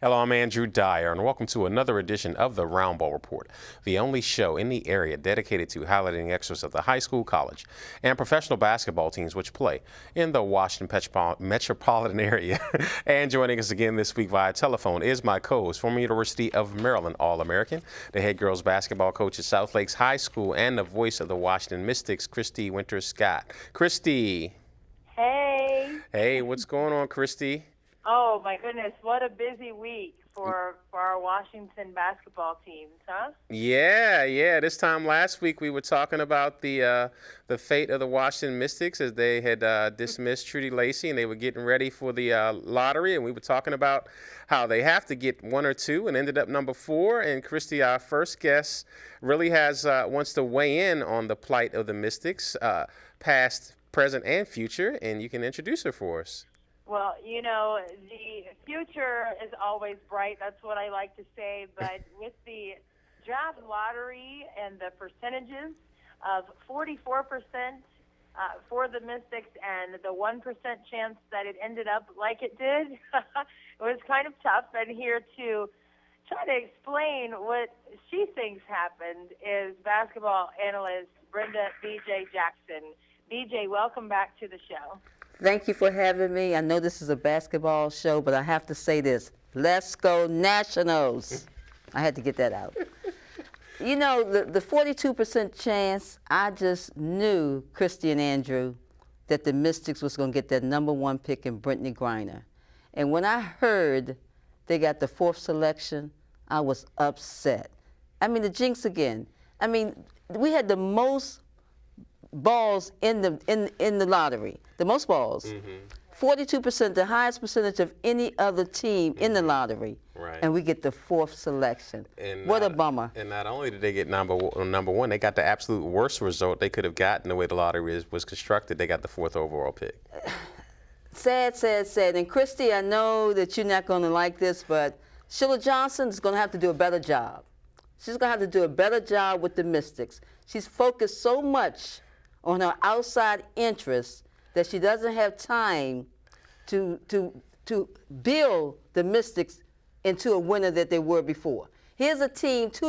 Hello, I'm Andrew Dyer, and welcome to another edition of the Roundball Report, the only show in the area dedicated to highlighting extras of the high school, college, and professional basketball teams which play in the Washington metropolitan area. And joining us again this week via telephone is my co-host, former University of Maryland All-American, the head girls basketball coach at South Lakes High School, and the voice of the Washington Mystics, Christy Winters-Scott. Christy. Hey. Hey, what's going on, Christy? Oh, my goodness. What a busy week for our Washington basketball teams, huh? Yeah. This time last week we were talking about the fate of the Washington Mystics as they had dismissed Trudy Lacey and they were getting ready for the lottery. And we were talking about how they have to get one or two and ended up number 4. And Christy, our first guest, really wants to weigh in on the plight of the Mystics, past, present, and future. And you can introduce her for us. Well, you know, the future is always bright. That's what I like to say. But with the draft lottery and the percentages of 44% for the Mystics and the 1% chance that it ended up like it did, it was kind of tough. And here to try to explain what she thinks happened is basketball analyst Brenda B.J. Jackson. B.J., welcome back to the show. Thank you for having me. I know this is a basketball show, but I have to say this. Let's go Nationals. I had to get that out. You know, the 42% chance, I just knew, Christy and Andrew, that the Mystics was going to get that number 1 pick in Brittany Griner. And when I heard they got the 4th selection, I was upset. I mean, the jinx again. I mean, we had the most balls in the lottery, the most balls. 42%, the highest percentage of any other team in the lottery. Right. And we get the 4th selection. What a bummer. And not only did they get number 1, they got the absolute worst result they could have gotten the way the lottery was constructed. They got the 4th overall pick. Sad, sad, sad. And Christy, I know that you're not going to like this, but Sheila Johnson is going to have to do a better job. She's going to have to do a better job with the Mystics. She's focused so much on her outside interests that she doesn't have time to build the Mystics into a winner that they were before. Here's a team 2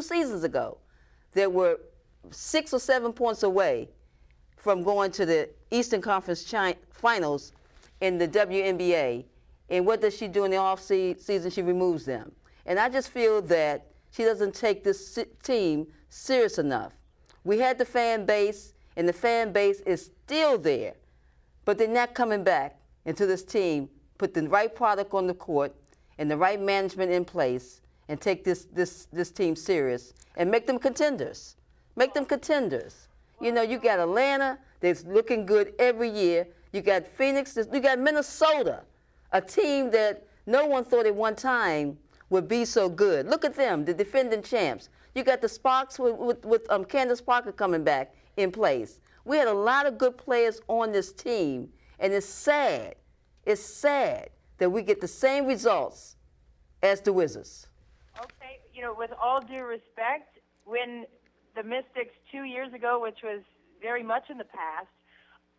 seasons ago, that were 6 or 7 points away from going to the Eastern Conference Finals in the WNBA. And what does she do in the off season? She removes them. And I just feel that she doesn't take this team serious enough. We had the fan base, and the fan base is still there, but they're not coming back until this team put the right product on the court and the right management in place and take this team serious and make them contenders. Make them contenders. You know, you got Atlanta that's looking good every year. You got Phoenix, you got Minnesota, a team that no one thought at one time would be so good. Look at them, the defending champs. You got the Sparks with Candace Parker coming back in place. We had a lot of good players on this team, and it's sad that we get the same results as the Wizards. Okay, you know, with all due respect, when the Mystics 2 years ago, which was very much in the past,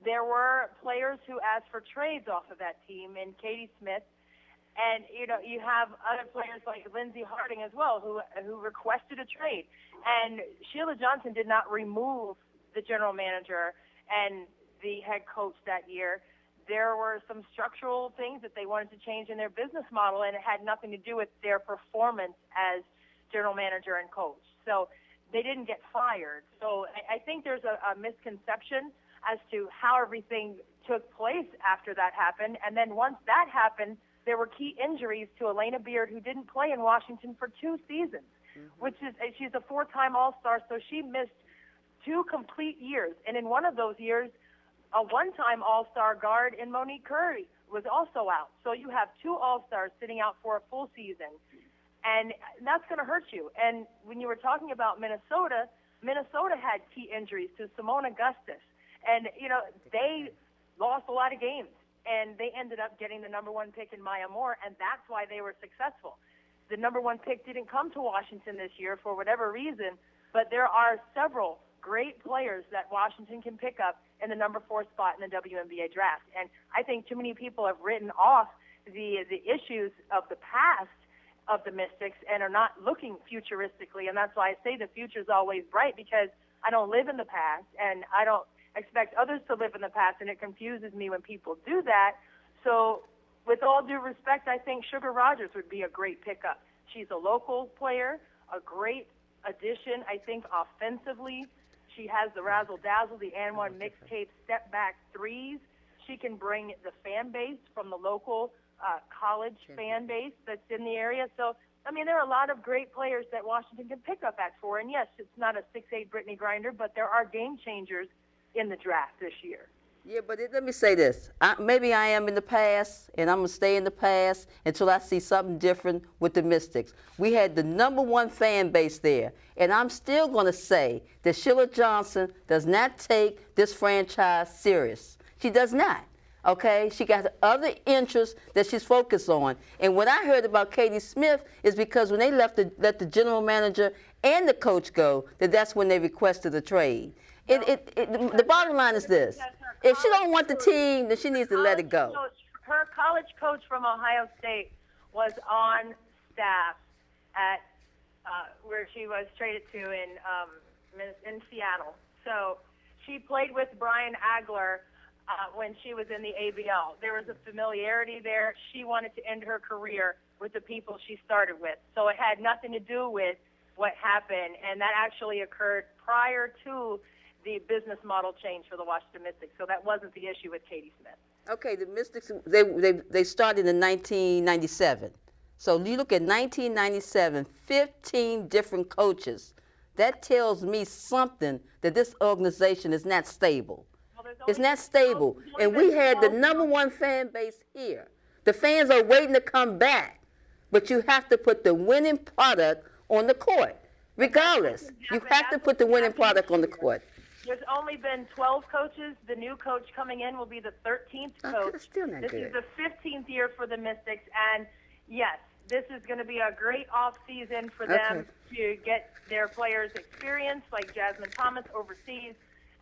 there were players who asked for trades off of that team, and Katie Smith. And, you know, you have other players like Lindsey Harding as well who requested a trade. And Sheila Johnson did not remove the general manager and the head coach that year. There were some structural things that they wanted to change in their business model, and it had nothing to do with their performance as general manager and coach. So they didn't get fired. So I think there's a misconception as to how everything took place after that happened. And then once that happened, there were key injuries to Elena Beard, who didn't play in Washington for 2 seasons, which is, she's a 4-time All-Star, so she missed 2 complete years. And in one of those years, a 1-time All-Star guard in Monique Curry was also out. So you have 2 All-Stars sitting out for a full season, and that's going to hurt you. And when you were talking about Minnesota had key injuries to Simone Augustus, and, you know, they lost a lot of games. And they ended up getting the number 1 pick in Maya Moore, and that's why they were successful. The number 1 pick didn't come to Washington this year for whatever reason, but there are several great players that Washington can pick up in the number 4 spot in the WNBA draft. And I think too many people have written off the issues of the past of the Mystics and are not looking futuristically. And that's why I say the future is always bright, because I don't live in the past and I don't expect others to live in the past, and it confuses me when people do that. So with all due respect, I think Sugar Rogers would be a great pickup. She's a local player, a great addition, I think, offensively. She has the razzle-dazzle, the and one mixtape step-back threes. She can bring the fan base from the local college fan base that's in the area. So, I mean, there are a lot of great players that Washington can pick up at 4. And, yes, it's not a 6'8" Brittany Grinder, but there are game changers in the draft this year. Yeah, but let me say this. Maybe I am in the past, and I'm going to stay in the past until I see something different with the Mystics. We had the #1 fan base there, and I'm still going to say that Sheila Johnson does not take this franchise serious. She does not, okay? She got other interests that she's focused on. And what I heard about Katie Smith is because when they let the general manager and the coach go, that's when they requested a trade. The bottom line is this. If she don't want the team, then she needs to let it go. Her college coach from Ohio State was on staff at where she was traded to in Seattle. So she played with Brian Agler when she was in the ABL. There was a familiarity there. She wanted to end her career with the people she started with. So it had nothing to do with what happened, and that actually occurred prior to the business model change for the Washington Mystics. So that wasn't the issue with Katie Smith. Okay, the Mystics, they started in 1997. So you look at 1997, 15 different coaches. That tells me something, that this organization is not stable. It's not stable. And we had the #1 fan base here. The fans are waiting to come back. But you have to put the winning product on the court. Regardless, you have to put the winning product on the court. There's only been 12 coaches. The new coach coming in will be the 13th coach. That's still not this good. is the 15th year for the Mystics. And, yes, this is going to be a great off-season for them to get their players experience, like Jasmine Thomas overseas.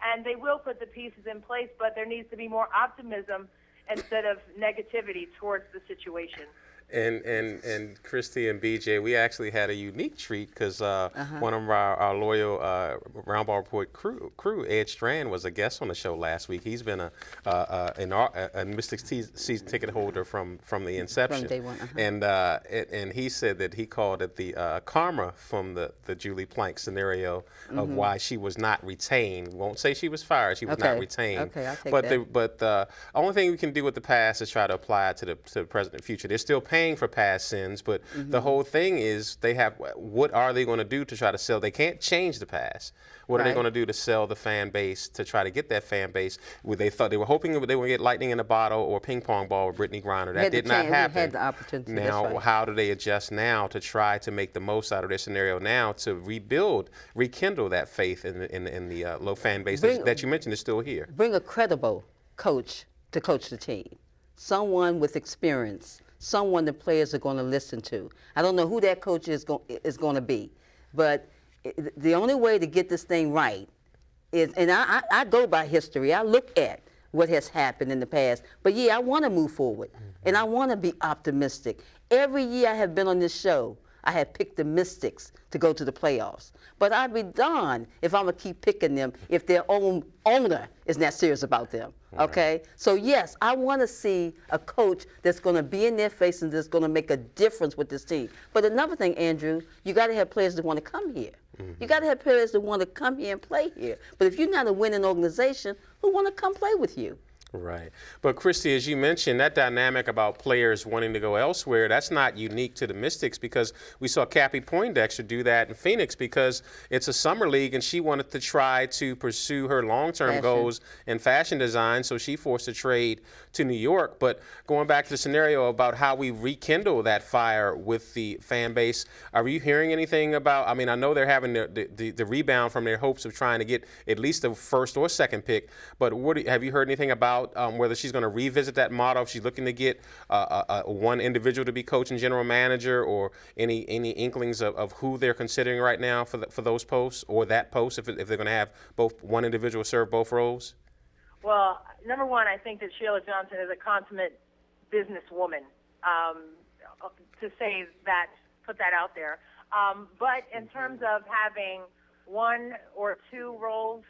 And they will put the pieces in place, but there needs to be more optimism instead of negativity towards the situation. And Christy and BJ, we actually had a unique treat because one of our loyal Roundball Report crew, Ed Strand, was a guest on the show last week. He's been a Mystics season ticket holder from the inception. From day one. And he said that he called it the karma from the Julie Plank scenario of why she was not retained. Won't say she was fired. She was not retained. Okay, I'll take that. But the only thing we can do with the past is try to apply it to the present and future. They're still paying for past sins, but the whole thing is what are they going to do to try to sell? They can't change the past. What are they going to do to sell the fan base, to try to get that fan base? They were hoping they were going to get lightning in a bottle or ping pong ball with Brittany Griner. That did not happen. Had the opportunity. Now, how do they adjust now to try to make the most out of their scenario now to rekindle that faith in the low fan base that you mentioned is still here? Bring a credible coach to coach the team, someone with experience, someone the players are going to listen to. I don't know who that coach is going to be, but the only way to get this thing right is, and I go by history. I look at what has happened in the past. But yeah, I want to move forward, and I want to be optimistic. Every year I have been on this show, I have picked the Mystics to go to the playoffs. But I'd be darned if I'm going to keep picking them if their own owner is not serious about them. Okay? So, yes, I want to see a coach that's going to be in their face and that's going to make a difference with this team. But another thing, Andrew, you got to have players that want to come here. You got to have players that want to come here and play here. But if you're not a winning organization, who want to come play with you? Right. But Christy, as you mentioned, that dynamic about players wanting to go elsewhere, that's not unique to the Mystics, because we saw Cappie Poindexter do that in Phoenix because it's a summer league and she wanted to try to pursue her long-term goals in fashion design, so she forced a trade to New York. But going back to the scenario about how we rekindle that fire with the fan base, are you hearing anything about, I mean, I know they're having the rebound from their hopes of trying to get at least the first or second pick, but have you heard anything about whether she's going to revisit that model, if she's looking to get one individual to be coach and general manager, or any inklings of who they're considering right now for those posts or that post, if they're going to have both one individual serve both roles? Well, number one, I think that Sheila Johnson is a consummate businesswoman. to say that, put that out there. But in terms of having one or two roles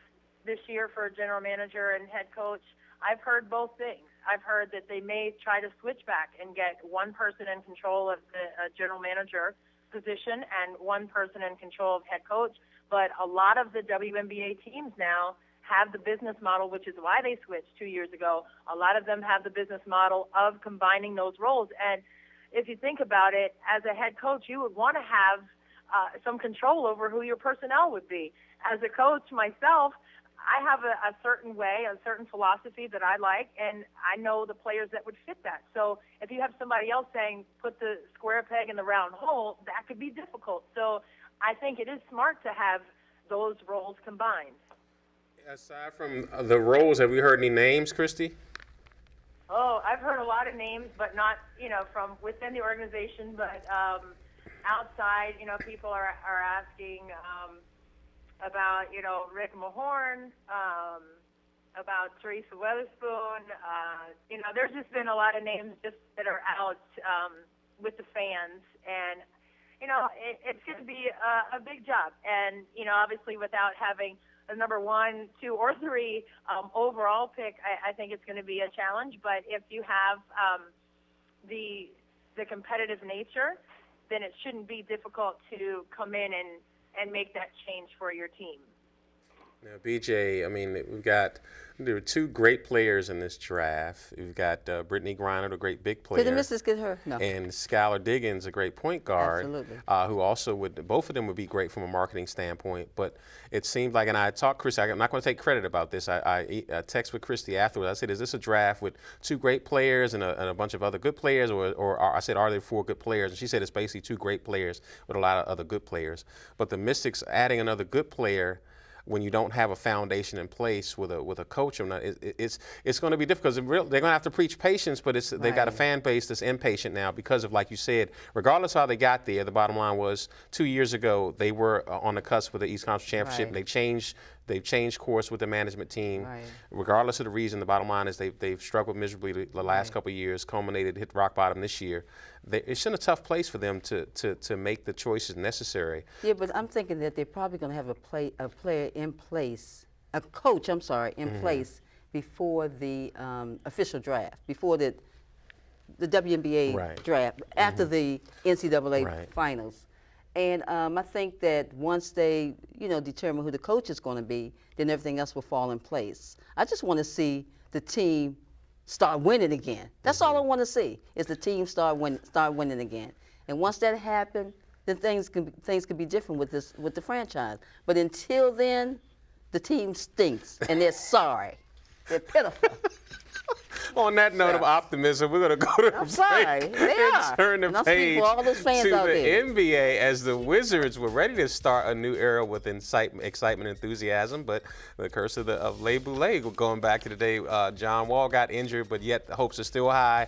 this year for general manager and head coach, I've heard both things. I've heard that they may try to switch back and get one person in control of the general manager position and one person in control of head coach. But a lot of the WNBA teams now have the business model, which is why they switched 2 years ago. A lot of them have the business model of combining those roles. And if you think about it, as a head coach, you would want to have some control over who your personnel would be. As a coach myself, I have a certain way, a certain philosophy that I like, and I know the players that would fit that. So if you have somebody else saying, put the square peg in the round hole, that could be difficult. So I think it is smart to have those roles combined. Aside from the roles, have we heard any names, Christy? Oh, I've heard a lot of names, but not, from within the organization, but outside, people are asking about, Rick Mahorn, about Teresa Weatherspoon. There's just been a lot of names just that are out with the fans. And, it's going to be a big job. And, obviously without having the number 1, 2, or 3 overall pick, I think it's going to be a challenge. But if you have the competitive nature, then it shouldn't be difficult to come in and make that change for your team. Now, BJ, there are 2 great players in this draft. We've got Brittany Griner, a great big player. Did the Mystics get her? No. And Skylar Diggins, a great point guard. Absolutely. Who also both of them would be great from a marketing standpoint. But it seemed like, and I talked Christy, I'm not going to take credit about this. I text with Christy afterwards. I said, is this a draft with 2 great players and a bunch of other good players? Or I said, are there 4 good players? And she said, it's basically 2 great players with a lot of other good players. But the Mystics adding another good player when you don't have a foundation in place with a coach, it's going to be difficult. They're going to have to preach patience, but they've got a fan base that's impatient now because of, like you said, regardless of how they got there, the bottom line was 2 years ago they were on the cusp of the East Conference Championship. Right. They've changed course with the management team. Right. Regardless of the reason, the bottom line is they've struggled miserably the last couple of years, culminated, hit rock bottom this year. It's in a tough place for them to make the choices necessary. Yeah, but I'm thinking that they're probably going to have a player in place, a coach, in place before the official draft, before the WNBA draft, after the NCAA finals. And I think that once they, determine who the coach is going to be, then everything else will fall in place. I just want to see the team start winning again. That's all I want to see, is the team start winning again. And once that happens, then things can be different with the franchise. But until then, the team stinks, and they're sorry. They're pitiful. On that note of optimism, we're going to go to the break and turn the page all those fans to out the there. NBA as the Wizards were ready to start a new era with excitement and enthusiasm, but the curse of Le Boulay going back to the day John Wall got injured, but yet the hopes are still high.